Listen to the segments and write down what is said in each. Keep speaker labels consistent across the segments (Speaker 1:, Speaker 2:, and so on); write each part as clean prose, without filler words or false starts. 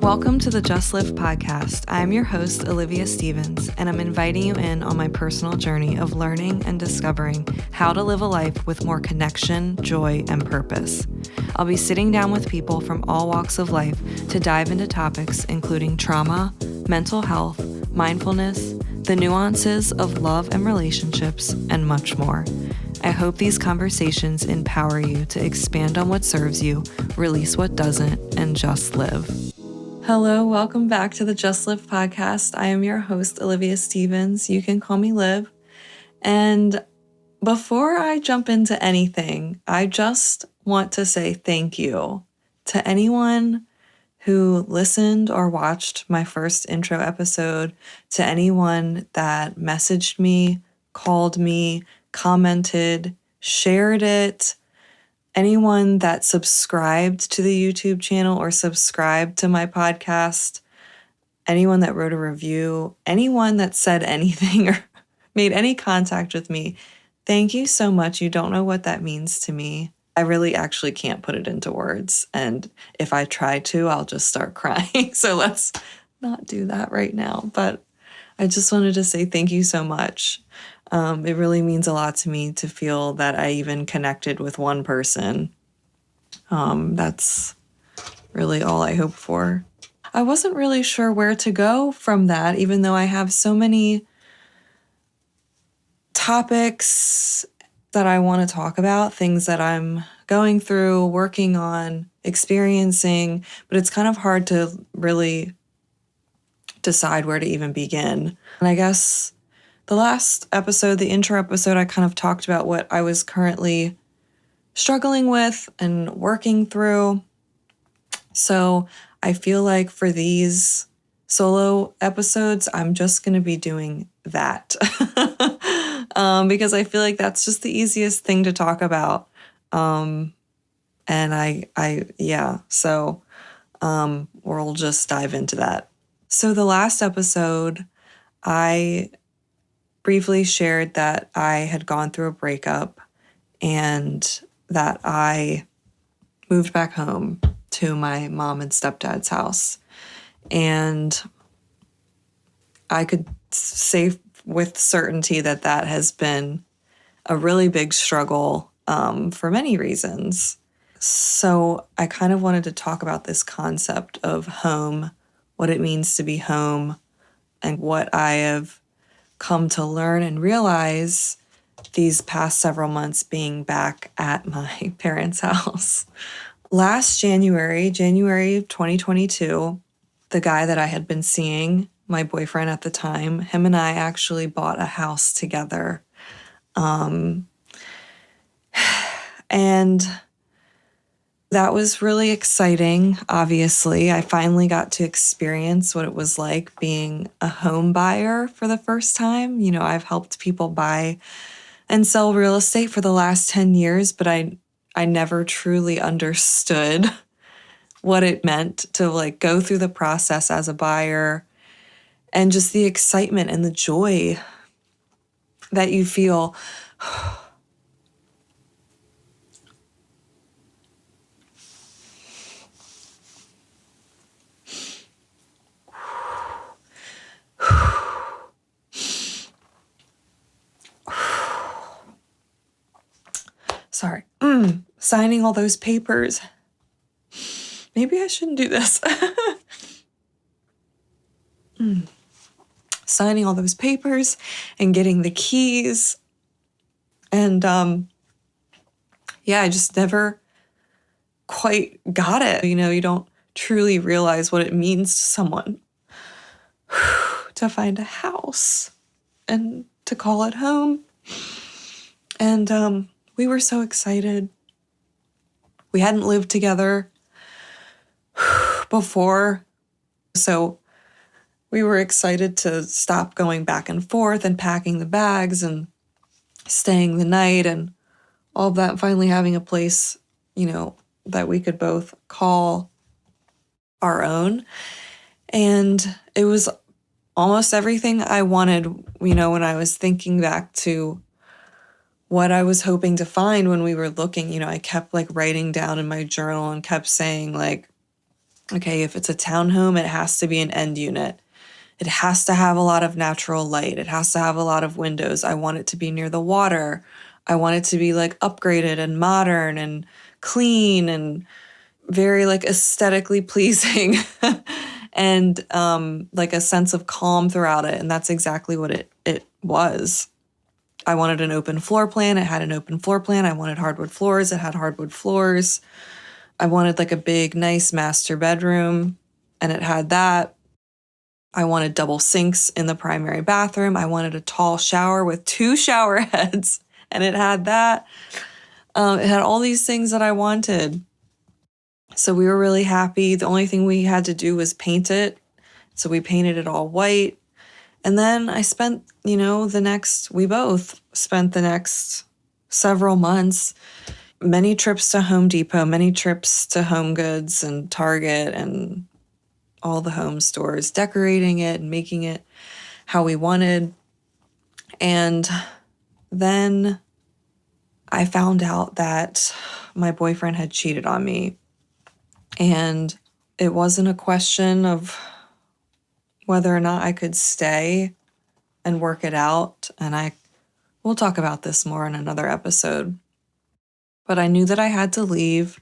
Speaker 1: Welcome to the Just Live podcast. I'm your host, Olivia Stevens, and I'm inviting you in on my personal journey of learning and discovering how to live a life with more connection, joy, and purpose. I'll be sitting down with people from all walks of life to dive into topics including trauma, mental health, mindfulness, the nuances of love and relationships, and much more. I hope these conversations empower you to expand on what serves you, release what doesn't, and just live. Hello, welcome back to the Just Live podcast. I am your host, Olivia Stevens. You can call me Liv. And before I jump into anything, I just want to say thank you to anyone who listened or watched my first intro episode, to anyone that messaged me, called me, commented, shared it, anyone that subscribed to the YouTube channel or subscribed to my podcast, anyone that wrote a review, anyone that said anything or made any contact with me, thank you so much. You don't know what that means to me. I really actually can't put it into words. And if I try to, I'll just start crying. So let's not do that right now. But I just wanted to say thank you so much. It really means a lot to me to feel that I even connected with one person. That's really all I hope for. I wasn't really sure where to go from that, even though I have so many topics that I want to talk about, things that I'm going through, working on, experiencing, but it's kind of hard to really decide where to even begin. And I guess the last episode, the intro episode, I kind of talked about what I was currently struggling with and working through. So I feel like for these solo episodes, I'm just going to be doing that because I feel like that's just the easiest thing to talk about. And so we'll just dive into that. So the last episode, I briefly shared that I had gone through a breakup and that I moved back home to my mom and stepdad's house. And I could say with certainty that that has been a really big struggle for many reasons. So I kind of wanted to talk about this concept of home, what it means to be home, and what I have come to learn and realize these past several months being back at my parents' house. Last January of 2022, the guy that I had been seeing, my boyfriend at the time, him and I actually bought a house together. And that was really exciting, obviously. I finally got to experience what it was like being a home buyer for the first time. You know, I've helped people buy and sell real estate for the last 10 years, but I never truly understood what it meant to go through the process as a buyer and just the excitement and the joy that you feel. Sorry, signing all those papers. Maybe I shouldn't do this. Signing all those papers and getting the keys. And I just never quite got it. You know, you don't truly realize what it means to someone to find a house and to call it home. And we were so excited. We hadn't lived together before, so we were excited to stop going back and forth and packing the bags and staying the night and all of that, finally having a place, that we could both call our own. And it was almost everything I wanted, when I was thinking back to what I was hoping to find when we were looking. I kept writing down in my journal and kept saying Okay, if it's a townhome, it has to be an end unit. It has to have a lot of natural light. It has to have a lot of windows. I want it to be near the water. I want it to be like upgraded and modern and clean and very like aesthetically pleasing and like a sense of calm throughout it. And that's exactly what it was. I wanted an open floor plan. It had an open floor plan. I wanted hardwood floors. It had hardwood floors. I wanted like a big, nice master bedroom, and it had that. I wanted double sinks in the primary bathroom. I wanted a tall shower with 2 shower heads, and it had that. It had all these things that I wanted. So we were really happy. The only thing we had to do was paint it. So we painted it all white. And then I spent, we both spent the next several months, many trips to Home Depot, many trips to Home Goods and Target and all the home stores, decorating it and making it how we wanted. And then I found out that my boyfriend had cheated on me. And it wasn't a question of whether or not I could stay and work it out. And we'll talk about this more in another episode. But I knew that I had to leave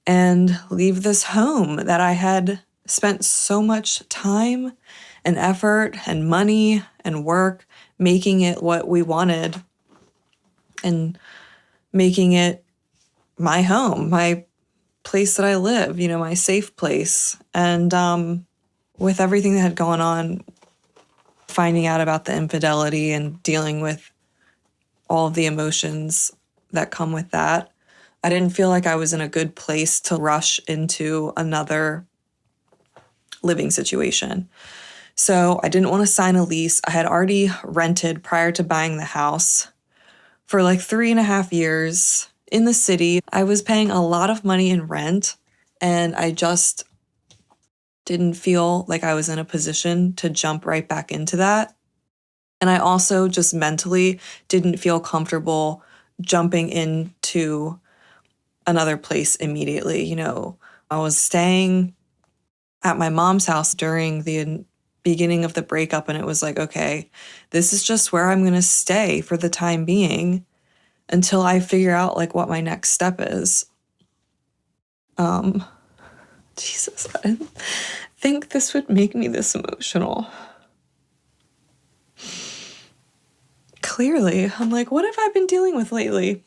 Speaker 1: and leave this home that I had spent so much time and effort and money and work making it what we wanted and making it my home, my place that I live, my safe place. And with everything that had gone on, finding out about the infidelity and dealing with all of the emotions that come with that, I didn't feel like I was in a good place to rush into another living situation. So I didn't want to sign a lease. I had already rented prior to buying the house for like 3.5 years in the city. I was paying a lot of money in rent, and I just didn't feel like I was in a position to jump right back into that. And I also just mentally didn't feel comfortable jumping into another place immediately. I was staying at my mom's house during the beginning of the breakup, and it was like, okay, this is just where I'm going to stay for the time being until I figure out like what my next step is. Jesus, I didn't think this would make me this emotional. Clearly, I'm like, what have I been dealing with lately?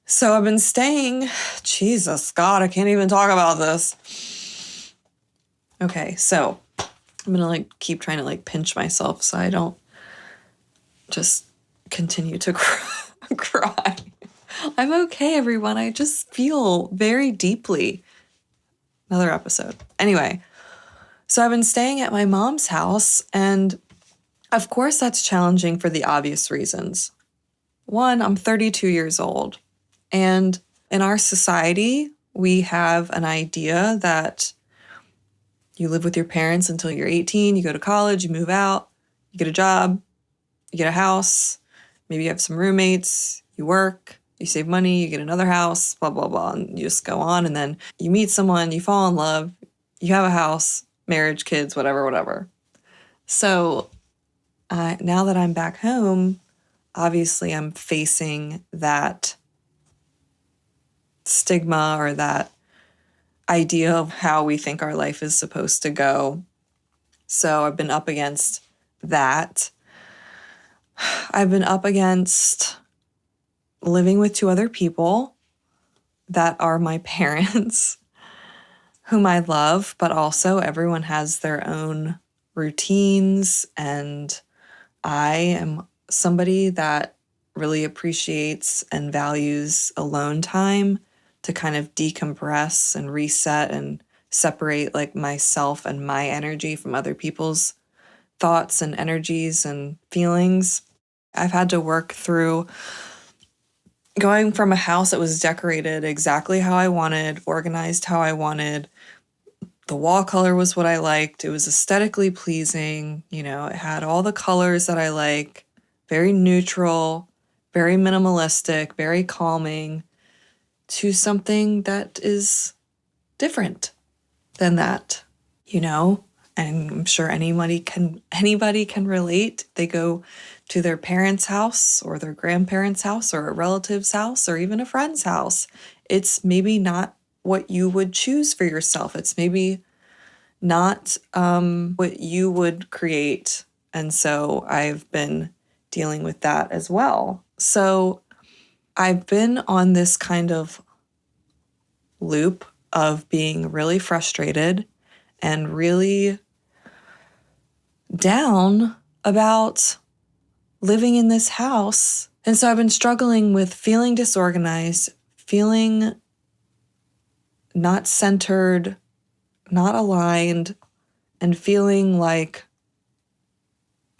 Speaker 1: So I've been staying, Jesus, God, I can't even talk about this. Okay, so I'm gonna like keep trying to like pinch myself so I don't just continue to cry. I'm okay, everyone. I just feel very deeply. Another episode. Anyway, so I've been staying at my mom's house, and of course that's challenging for the obvious reasons. One, I'm 32 years old, and in our society, we have an idea that you live with your parents until you're 18, you go to college, you move out, you get a job, you get a house, maybe you have some roommates, you work, you save money, you get another house, blah, blah, blah, and you just go on, and then you meet someone, you fall in love, you have a house, marriage, kids, whatever. So now that I'm back home, obviously I'm facing that stigma or that idea of how we think our life is supposed to go. So I've been up against that. I've been up against living with 2 other people that are my parents, whom I love, but also everyone has their own routines, and I am somebody that really appreciates and values alone time to kind of decompress and reset and separate like myself and my energy from other people's thoughts and energies and feelings. I've had to work through going from a house that was decorated exactly how I wanted, organized how I wanted. The wall color was what I liked. It was aesthetically pleasing. It had all the colors that I like, very neutral, very minimalistic, very calming, to something that is different than that, And I'm sure anybody can relate. They go to their parents' house or their grandparents' house or a relative's house or even a friend's house. It's maybe not what you would choose for yourself. It's maybe not what you would create. And so I've been dealing with that as well. So I've been on this kind of loop of being really frustrated and really down about living in this house. And so I've been struggling with feeling disorganized, feeling not centered, not aligned, and feeling like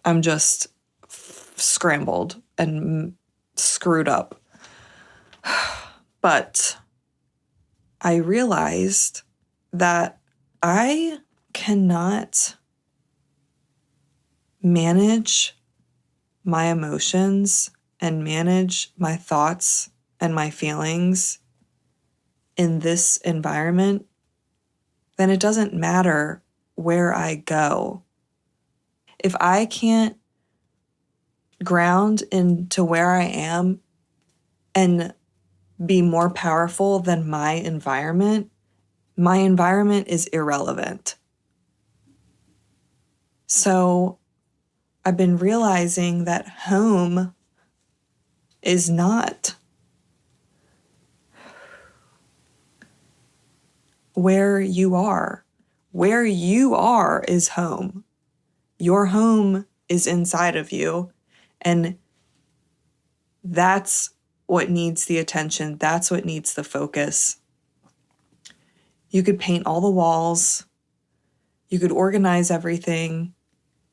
Speaker 1: I'm just scrambled and screwed up. But I realized that I cannot manage my emotions and manage my thoughts and my feelings in this environment, then it doesn't matter where I go. If I can't ground into where I am and be more powerful than my environment is irrelevant. So I've been realizing that home is not where you are. Where you are is home. Your home is inside of you, and that's what needs the attention. That's what needs the focus. You could paint all the walls. You could organize everything.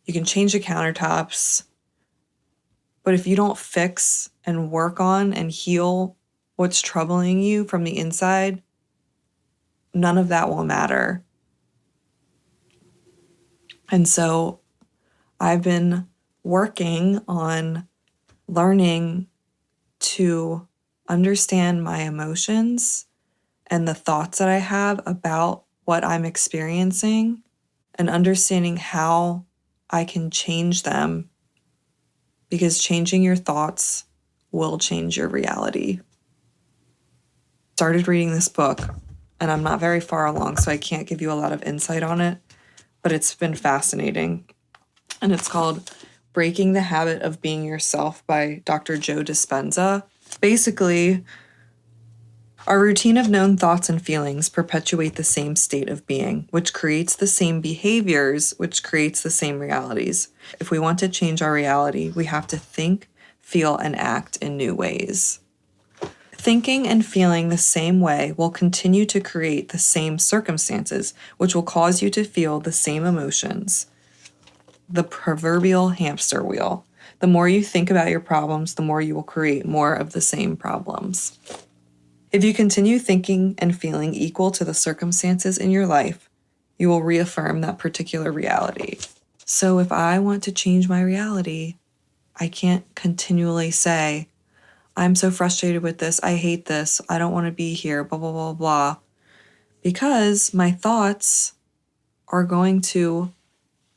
Speaker 1: You can change the countertops. But if you don't fix and work on and heal what's troubling you from the inside, none of that will matter. And so I've been working on learning to understand my emotions and the thoughts that I have about what I'm experiencing, and understanding how I can change them, because changing your thoughts will change your reality. Started reading this book, and I'm not very far along, so I can't give you a lot of insight on it, but it's been fascinating. And it's called Breaking the Habit of Being Yourself by Dr. Joe Dispenza. Basically, our routine of known thoughts and feelings perpetuate the same state of being, which creates the same behaviors, which creates the same realities. If we want to change our reality, we have to think, feel, and act in new ways. Thinking and feeling the same way will continue to create the same circumstances, which will cause you to feel the same emotions. The proverbial hamster wheel. The more you think about your problems, the more you will create more of the same problems. If you continue thinking and feeling equal to the circumstances in your life, you will reaffirm that particular reality. So if I want to change my reality, I can't continually say, I'm so frustrated with this, I hate this, I don't want to be here, blah, blah, blah, blah. Because my thoughts are going to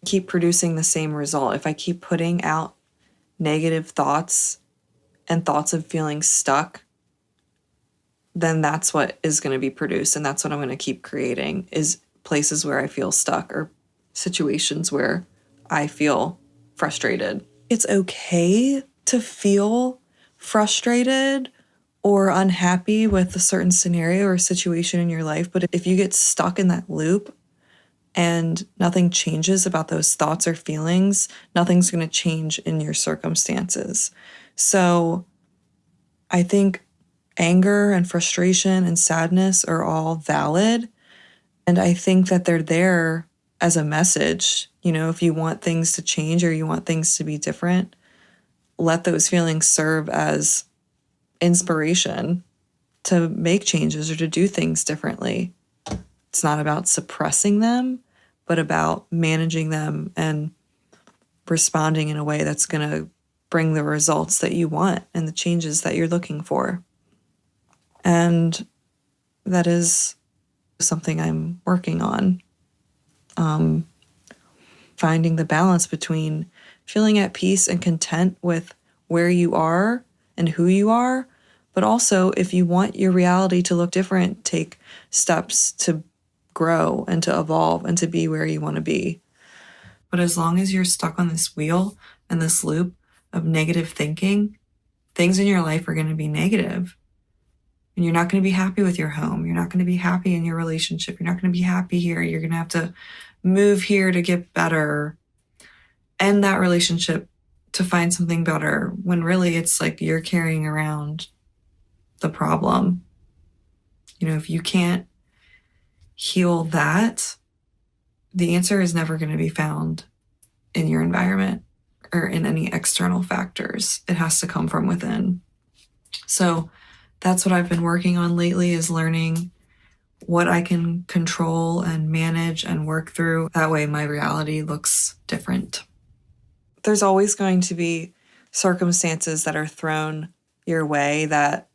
Speaker 1: keep producing the same result. If I keep putting out negative thoughts and thoughts of feeling stuck, then that's what is going to be produced. And that's what I'm going to keep creating, is places where I feel stuck or situations where I feel frustrated. It's okay to feel frustrated or unhappy with a certain scenario or situation in your life. But if you get stuck in that loop and nothing changes about those thoughts or feelings, nothing's going to change in your circumstances. So I think anger and frustration and sadness are all valid. And I think that they're there as a message. If you want things to change or you want things to be different, let those feelings serve as inspiration to make changes or to do things differently. It's not about suppressing them, but about managing them and responding in a way that's going to bring the results that you want and the changes that you're looking for. And that is something I'm working on. Finding the balance between feeling at peace and content with where you are and who you are, but also if you want your reality to look different, take steps to grow and to evolve and to be where you want to be. But as long as you're stuck on this wheel and this loop of negative thinking, things in your life are going to be negative. And you're not going to be happy with your home. You're not going to be happy in your relationship. You're not going to be happy here. You're going to have to move here to get better. End that relationship to find something better, when really it's like you're carrying around the problem. If you can't heal that, the answer is never going to be found in your environment or in any external factors. It has to come from within. So that's what I've been working on lately, is learning what I can control and manage and work through. That way my reality looks different. There's always going to be circumstances that are thrown your way that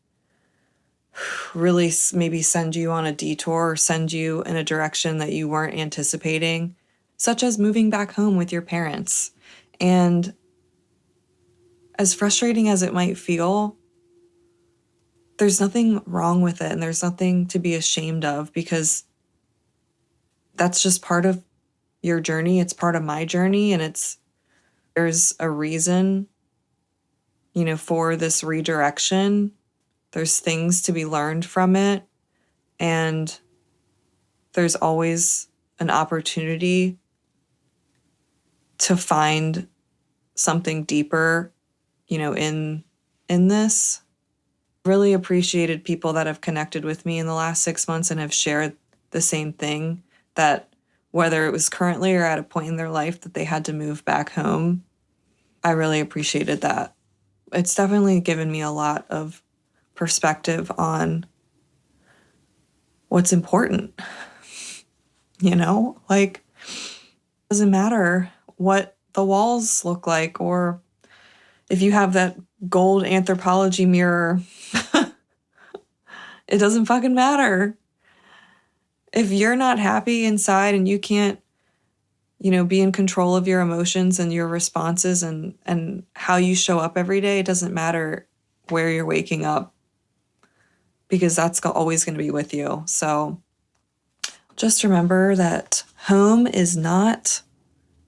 Speaker 1: really maybe send you on a detour or send you in a direction that you weren't anticipating, such as moving back home with your parents. And as frustrating as it might feel, there's nothing wrong with it and there's nothing to be ashamed of, because that's just part of your journey. It's part of my journey, and there's a reason, for this redirection. There's things to be learned from it, and there's always an opportunity to find something deeper, in this. Really appreciated people that have connected with me in the last 6 months and have shared the same thing, that whether it was currently or at a point in their life that they had to move back home, I really appreciated that. It's definitely given me a lot of perspective on what's important. Like, it doesn't matter what the walls look like, or if you have that gold anthropology mirror, it doesn't fucking matter. If you're not happy inside and you can't, be in control of your emotions and your responses and how you show up every day, it doesn't matter where you're waking up, because that's always going to be with you. So just remember that home is not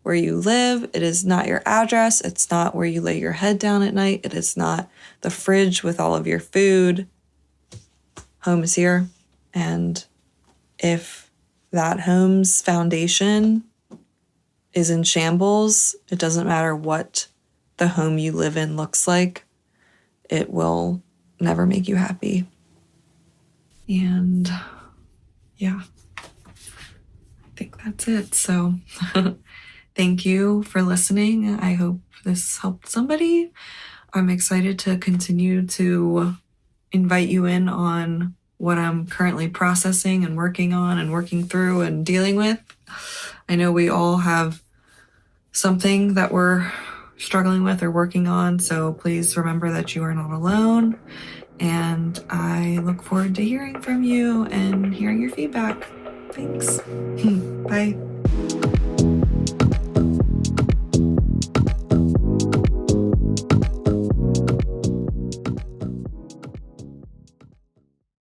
Speaker 1: where you live. It is not your address. It's not where you lay your head down at night. It is not the fridge with all of your food. Home is here. And if that home's foundation is in shambles, it doesn't matter what the home you live in looks like. It will never make you happy. And yeah, I think that's it. So thank you for listening. I hope this helped somebody. I'm excited to continue to invite you in on what I'm currently processing and working on and working through and dealing with. I know we all have something that we're struggling with or working on, so please remember that you are not alone. And I look forward to hearing from you and hearing your feedback. Thanks. Bye.